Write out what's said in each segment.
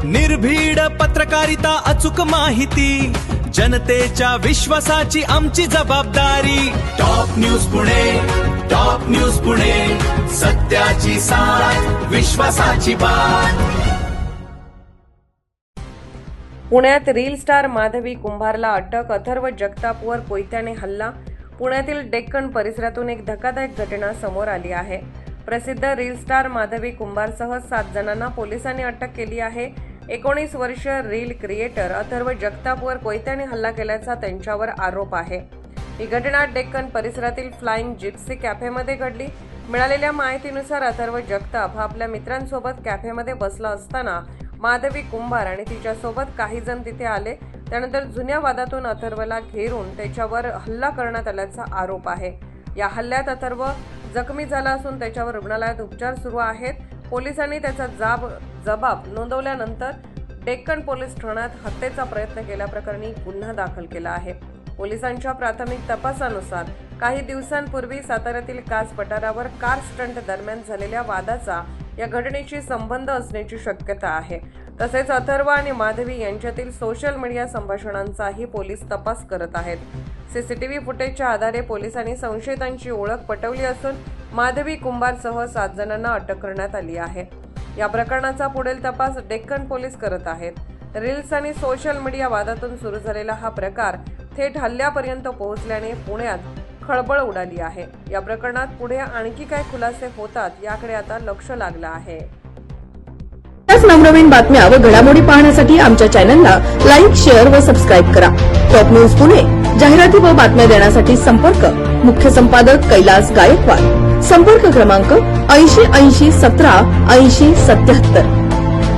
निर्भीड पत्रकारिता, अचूक माहिती, जनतेच्या विश्वासाची आमची जबाबदारी। Top news Pune, top news Pune, सत्याची साथ, विश्वासाची बात। पुण्यात रील स्टार माधवी कुंभारला अटक, अथर्व जगतापवर कोयत्याने हल्ला। पुण्यातील डेक्कन परिसरातून एक धक्कादायक घटना समोर आली आहे। प्रसिद्ध रील स्टार माधवी कुंभारसह 7 जणांना पोलिसांनी अटक केली आहे। 19 वर्षीय रील क्रिएटर अथर्व जगतापवर कोयत्याने हल्ला केल्याचा त्यांच्यावर आरोप आहे। ही घटना डेक्कन परिसरातील फ्लाइंग जिप्सी कॅफेमध्ये घडली। मिळालेल्या माहितीनुसार अथर्व जगताप हा आपल्या मित्रांसोबत कॅफेमध्ये बसला असताना माधवी कुंभार आणि तिच्यासोबत काही जण तिथे आले। त्यानंतर जुन्या वादातून अथर्वला घेरून त्याच्यावर हल्ला करण्यात आल्याचा आरोप आहे। या हल्ल्यात अथर्व जखमी झाला असून त्याच्यावर रुग्णालयात उपचार सुरू आहेत। पोलिसांनी त्याचा जबाब नोंदवल्यानंतर डेक्कन पोलीस ठाण्यात हत्येचा प्रयत्न केल्याप्रकरणी गुन्हा दाखल केला आहे। पोलिसांच्या प्राथमिक तपासानुसार काही दिवसांपूर्वी साताऱ्यातील कास पठारावर कार स्टंट दरम्यान झालेल्या वादाचा या घटनेशी संबंध असण्याची शक्यता आहे। तसेच अथर्व आणि माधवी यांच्यातील सोशल मीडिया संभाषणांचाही पोलीस तपास करत आहेत। सीसीटीव्ही फुटेजच्या आधारे पोलिसांनी संशयितांची ओळख पटवली असून माधवी कुंभारसह 7 जणांना अटक करण्यात आली आहे। या प्रकरणाचा पुढील तपास डेक्कन पोलीस करत आहेत। रील्स आणि सोशल मीडिया वादातून सुरू झालेला हा प्रकार थेट हल्ल्यापर्यंत पोहोचल्याने पुण्यात खळबळ उडाली आहे। या प्रकरणात पुढे आणखी काय खुलासे होतात याकडे आता लक्ष लागलं आहे। नवनवीन बातम्या व घडामोडी पाहण्यासाठी आमच्या चॅनलला लाईक, शेअर व सबस्क्राईब करा। टॉप न्यूज पुणे जाहिराती व बातम्या देण्यासाठी संपर्क मुख्य संपादक कैलास गायकवाड। संपर्क क्रमांक 80 80 17 80 77।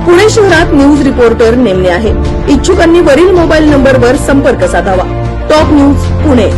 पुणे शहरात न्यूज रिपोर्टर नेमणे आहे। इच्छुकांनी वरील मोबाईल नंबरवर संपर्क साधावा। Top news Pune.